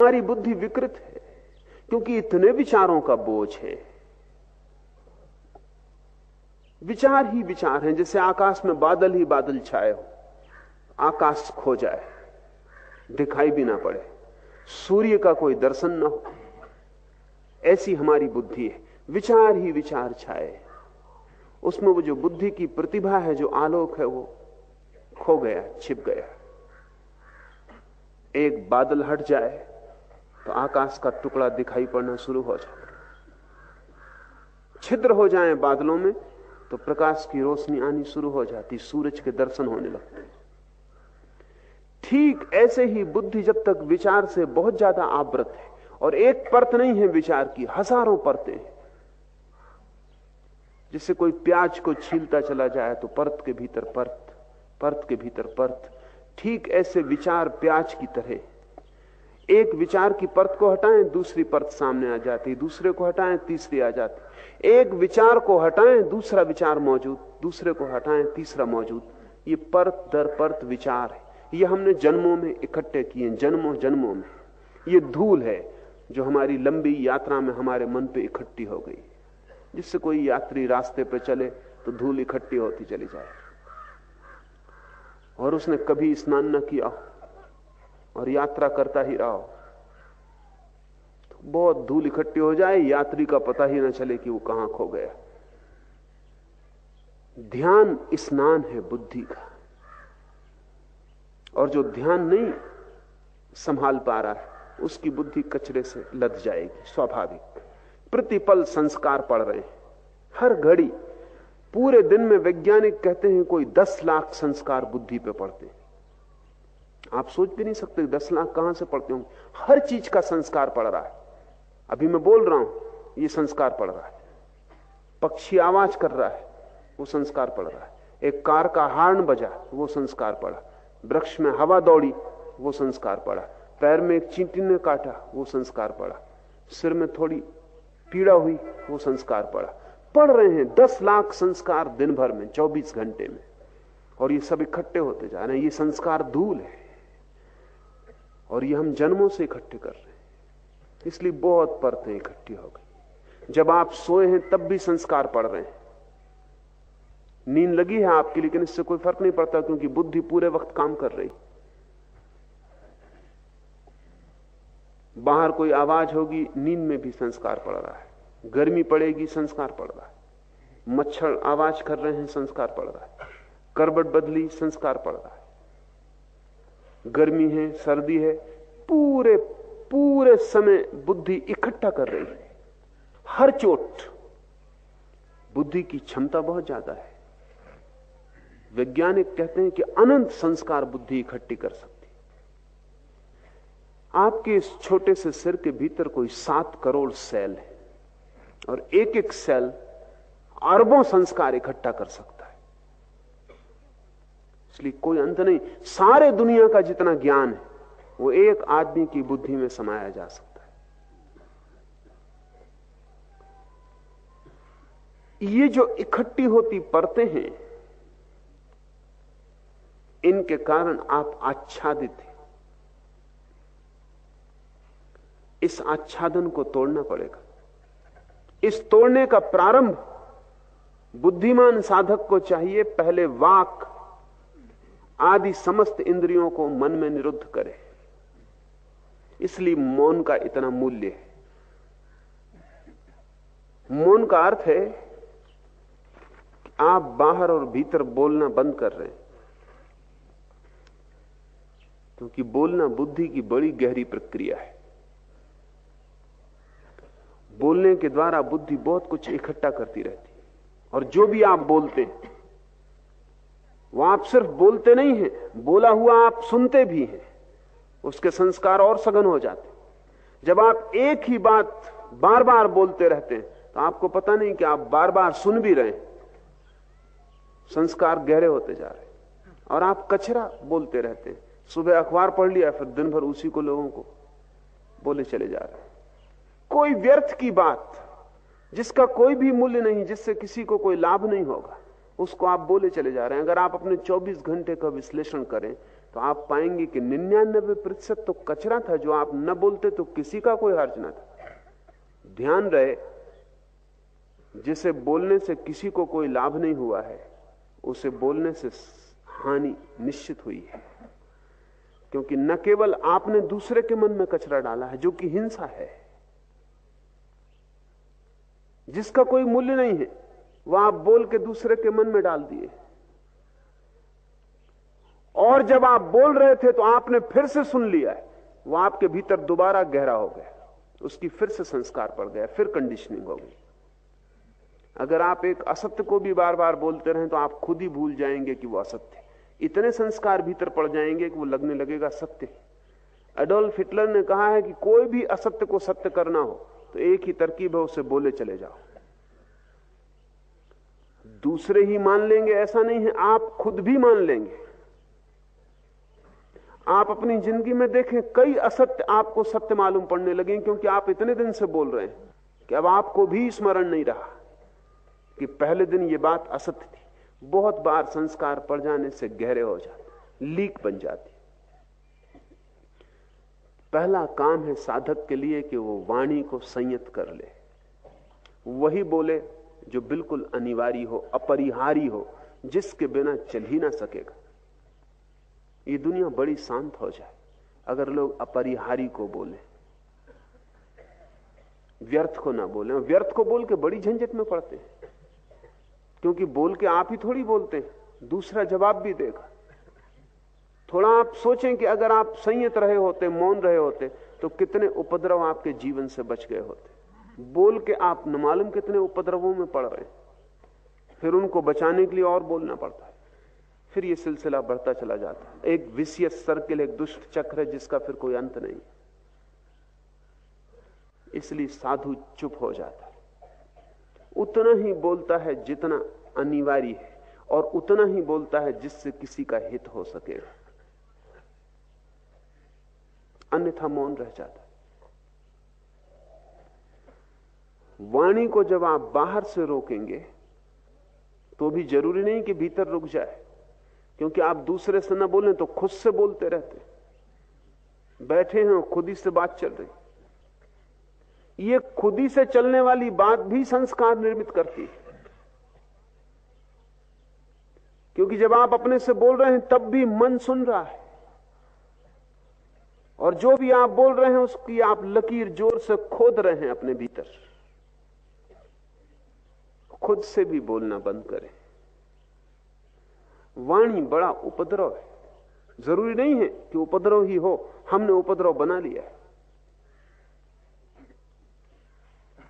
हमारी बुद्धि विकृत है, क्योंकि इतने विचारों का बोझ है। विचार ही विचार हैं, जैसे आकाश में बादल ही बादल छाए हो, आकाश खो जाए, दिखाई भी ना पड़े, सूर्य का कोई दर्शन ना हो, ऐसी हमारी बुद्धि है। विचार ही विचार छाए, उसमें वो जो बुद्धि की प्रतिभा है, जो आलोक है, वो खो गया, छिप गया। एक बादल हट जाए तो आकाश का टुकड़ा दिखाई पड़ना शुरू हो जाए, छिद्र हो जाए बादलों में तो प्रकाश की रोशनी आनी शुरू हो जाती, सूरज के दर्शन होने लगते। ठीक ऐसे ही बुद्धि जब तक विचार से बहुत ज्यादा आवृत है, और एक परत नहीं है विचार की, हजारों परतें हैं। जिससे कोई प्याज को छीलता चला जाए तो परत के भीतर परत, परत के भीतर परत। ठीक ऐसे विचार प्याज की तरह, एक विचार की परत को हटाएं दूसरी परत सामने आ जाती, दूसरे को हटाएं तीसरी आ जाती, एक विचार को हटाएं दूसरा विचार मौजूद, दूसरे को हटाएं तीसरा मौजूद। ये परत दर परत विचार है, ये हमने जन्मों में इकट्ठे किए, जन्मों जन्मों में। ये धूल है जो हमारी लंबी यात्रा में हमारे मन पे इकट्ठी हो गई। जिससे कोई यात्री रास्ते पे चले तो धूल इकट्ठी होती चली जाए, और उसने कभी स्नान न किया और यात्रा करता ही रहा हो तो बहुत धूल इकट्ठी हो जाए, यात्री का पता ही न चले कि वो कहां खो गया। ध्यान स्नान है बुद्धि का, और जो ध्यान नहीं संभाल पा रहा है उसकी बुद्धि कचरे से लद जाएगी, स्वाभाविक। प्रतिपल संस्कार पड़ रहे हैं, हर घड़ी। पूरे दिन में वैज्ञानिक कहते हैं कोई 10 लाख संस्कार बुद्धि पे पड़ते हैं। आप सोच भी नहीं सकते 10 लाख कहां से पड़ते होंगे। हर चीज का संस्कार पड़ रहा है। अभी मैं बोल रहा हूं, ये संस्कार पड़ रहा है। पक्षी आवाज कर रहा है, वो संस्कार पड़ रहा है। एक कार का हॉर्न बजा, वो संस्कार पड़ा। वृक्ष में हवा दौड़ी, वो संस्कार पड़ा। पैर में एक चींटी ने काटा, वो संस्कार पड़ा। सिर में थोड़ी पीड़ा हुई, वो संस्कार पड़ा। पढ़ रहे हैं 10 लाख संस्कार दिन भर में, 24 घंटे में, और ये सब इकट्ठे होते जा रहे हैं। ये संस्कार धूल है, और ये हम जन्मों से इकट्ठे कर रहे हैं, इसलिए बहुत परतें इकट्ठी हो गई। जब आप सोए हैं तब भी संस्कार पड़ रहे हैं। नींद लगी है आपकी, लेकिन इससे कोई फर्क नहीं पड़ता, क्योंकि बुद्धि पूरे वक्त काम कर रही। बाहर कोई आवाज होगी, नींद में भी संस्कार पड़ रहा है। गर्मी पड़ेगी, संस्कार पड़ रहा है। मच्छर आवाज कर रहे हैं, संस्कार पड़ रहा है। करवट बदली, संस्कार पड़ रहा है। गर्मी है, सर्दी है, पूरे पूरे समय बुद्धि इकट्ठा कर रही है। हर चोट। बुद्धि की क्षमता बहुत ज्यादा है। वैज्ञानिक कहते हैं कि अनंत संस्कार बुद्धि इकट्ठी कर सकती। आपके इस छोटे से सिर के भीतर कोई 7 करोड़ सेल है, और एक एक सेल अरबों संस्कार इकट्ठा कर सकता है। इसलिए कोई अंत नहीं। सारे दुनिया का जितना ज्ञान है वो एक आदमी की बुद्धि में समाया जा सकता है। ये जो इकट्ठी होती परतें हैं, इनके कारण आप आच्छादित हैं। इस आच्छादन को तोड़ना पड़ेगा। इस तोड़ने का प्रारंभ बुद्धिमान साधक को चाहिए। पहले वाक आदि समस्त इंद्रियों को मन में निरुद्ध करे। इसलिए मौन का इतना मूल्य है। मौन का अर्थ है कि आप बाहर और भीतर बोलना बंद कर रहे हैं, क्योंकि बोलना बुद्धि की बड़ी गहरी प्रक्रिया है। बोलने के द्वारा बुद्धि बहुत कुछ इकट्ठा करती रहती है, और जो भी आप बोलते हैं वो आप सिर्फ बोलते नहीं हैं, बोला हुआ आप सुनते भी हैं। उसके संस्कार और सघन हो जाते। जब आप एक ही बात बार बार बोलते रहते हैं तो आपको पता नहीं कि आप बार बार सुन भी रहे हैं। संस्कार गहरे होते जा रहे हैं, और आप कचरा बोलते रहते हैं। सुबह अखबार पढ़ लिया, फिर दिन भर उसी को लोगों को बोले चले जा रहे हैं। कोई व्यर्थ की बात जिसका कोई भी मूल्य नहीं, जिससे किसी को कोई लाभ नहीं होगा, उसको आप बोले चले जा रहे हैं। अगर आप अपने 24 घंटे का विश्लेषण करें तो आप पाएंगे कि 99% तो कचरा था। जो आप न बोलते तो किसी का कोई हर्ज न था। ध्यान रहे, जिसे बोलने से किसी को कोई लाभ नहीं हुआ है, उसे बोलने से हानि निश्चित हुई है। क्योंकि न केवल आपने दूसरे के मन में कचरा डाला है, जो कि हिंसा है, जिसका कोई मूल्य नहीं है, वह आप बोल के दूसरे के मन में डाल दिए। और जब आप बोल रहे थे तो आपने फिर से सुन लिया है, वह आपके भीतर दोबारा गहरा हो गया, उसकी फिर से संस्कार पड़ गया, फिर कंडीशनिंग हो गई। अगर आप एक असत्य को भी बार बार बोलते रहें तो आप खुद ही भूल जाएंगे कि वो असत्य है। इतने संस्कार भीतर पड़ जाएंगे कि वो लगने लगेगा सत्य। एडोल्फ हिटलर ने कहा है कि कोई भी असत्य को सत्य करना हो तो एक ही तरकीब है, उसे बोले चले जाओ। दूसरे ही मान लेंगे ऐसा नहीं है, आप खुद भी मान लेंगे। आप अपनी जिंदगी में देखें, कई असत्य आपको सत्य मालूम पड़ने लगे, क्योंकि आप इतने दिन से बोल रहे हैं कि अब आपको भी स्मरण नहीं रहा कि पहले दिन ये बात असत्य थी। बहुत बार संस्कार पड़ जाने से गहरे हो जाते, लीक बन जाती। पहला काम है साधक के लिए कि वो वाणी को संयत कर ले, वही बोले जो बिल्कुल अनिवार्य हो, अपरिहार्य हो, जिसके बिना चल ही ना सकेगा। ये दुनिया बड़ी शांत हो जाए अगर लोग अपरिहार्य को बोले, व्यर्थ को ना बोले। व्यर्थ को बोल के बड़ी झंझट में पड़ते हैं, क्योंकि बोल के आप ही थोड़ी बोलते हैं, दूसरा जवाब भी देगा। थोड़ा आप सोचें कि अगर आप संयत रहे होते, मौन रहे होते, तो कितने उपद्रव आपके जीवन से बच गए होते। बोल के आप न मालूम कितने उपद्रवों में पड़ रहे हैं, फिर उनको बचाने के लिए और बोलना पड़ता है, फिर ये सिलसिला बढ़ता चला जाता है। एक विशियस सर्किल, एक दुष्ट चक्र है जिसका फिर कोई अंत नहीं। इसलिए साधु चुप हो जाता है, उतना ही बोलता है जितना अनिवार्य है, और उतना ही बोलता है जिससे किसी का हित हो सकेगा, अन्यथा मौन रह जाता है। वाणी को जब आप बाहर से रोकेंगे तो भी जरूरी नहीं कि भीतर रुक जाए, क्योंकि आप दूसरे से न बोलें तो खुद से बोलते रहते। बैठे हैं, खुद ही से बात चल रही। ये खुद ही से चलने वाली बात भी संस्कार निर्मित करती है, क्योंकि जब आप अपने से बोल रहे हैं तब भी मन सुन रहा है, और जो भी आप बोल रहे हैं उसकी आप लकीर जोर से खोद रहे हैं अपने भीतर। खुद से भी बोलना बंद करें। वाणी बड़ा उपद्रव है, जरूरी नहीं है कि उपद्रव ही हो, हमने उपद्रव बना लिया है।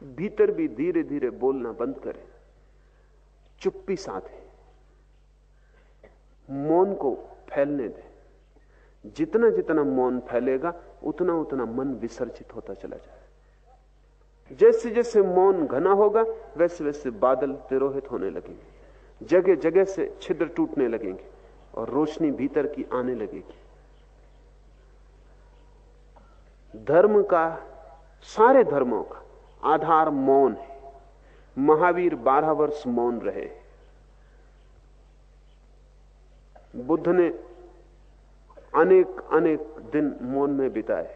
भीतर भी धीरे धीरे बोलना बंद करें, चुप्पी साधें, मौन को फैलने दें। जितना जितना मौन फैलेगा उतना उतना मन विसर्जित होता चला जाए। जैसे जैसे मौन घना होगा वैसे वैसे बादल तिरोहित होने लगेंगे, जगह जगह से छिद्र टूटने लगेंगे और रोशनी भीतर की आने लगेगी। धर्म का, सारे धर्मों का आधार मौन है। महावीर 12 वर्ष मौन रहे। बुद्ध ने अनेक अनेक दिन मौन में बिताए।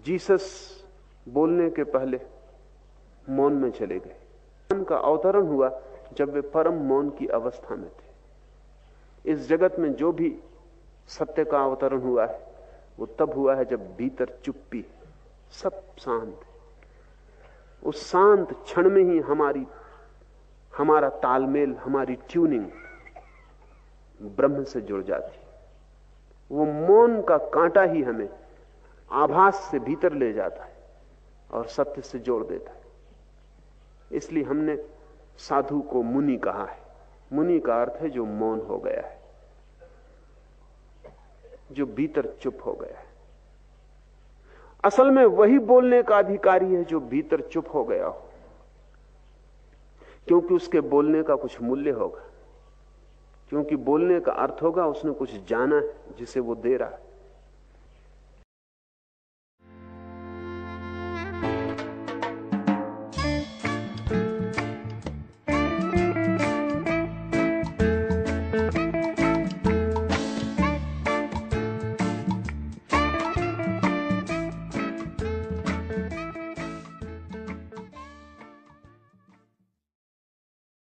जीसस बोलने के पहले मौन में चले गए। उनका अवतरण हुआ जब वे परम मौन की अवस्था में थे। इस जगत में जो भी सत्य का अवतरण हुआ है वो तब हुआ है जब भीतर चुप्पी, सब शांत। उस शांत क्षण में ही हमारा तालमेल, हमारी ट्यूनिंग ब्रह्म से जुड़ जाती। वो मौन का कांटा ही हमें आभास से भीतर ले जाता है और सत्य से जोड़ देता है। इसलिए हमने साधु को मुनि कहा है। मुनि का अर्थ है जो मौन हो गया है, जो भीतर चुप हो गया है। असल में वही बोलने का अधिकारी है जो भीतर चुप हो गया हो, क्योंकि उसके बोलने का कुछ मूल्य होगा, क्योंकि बोलने का अर्थ होगा उसने कुछ जाना है जिसे वो दे रहा है।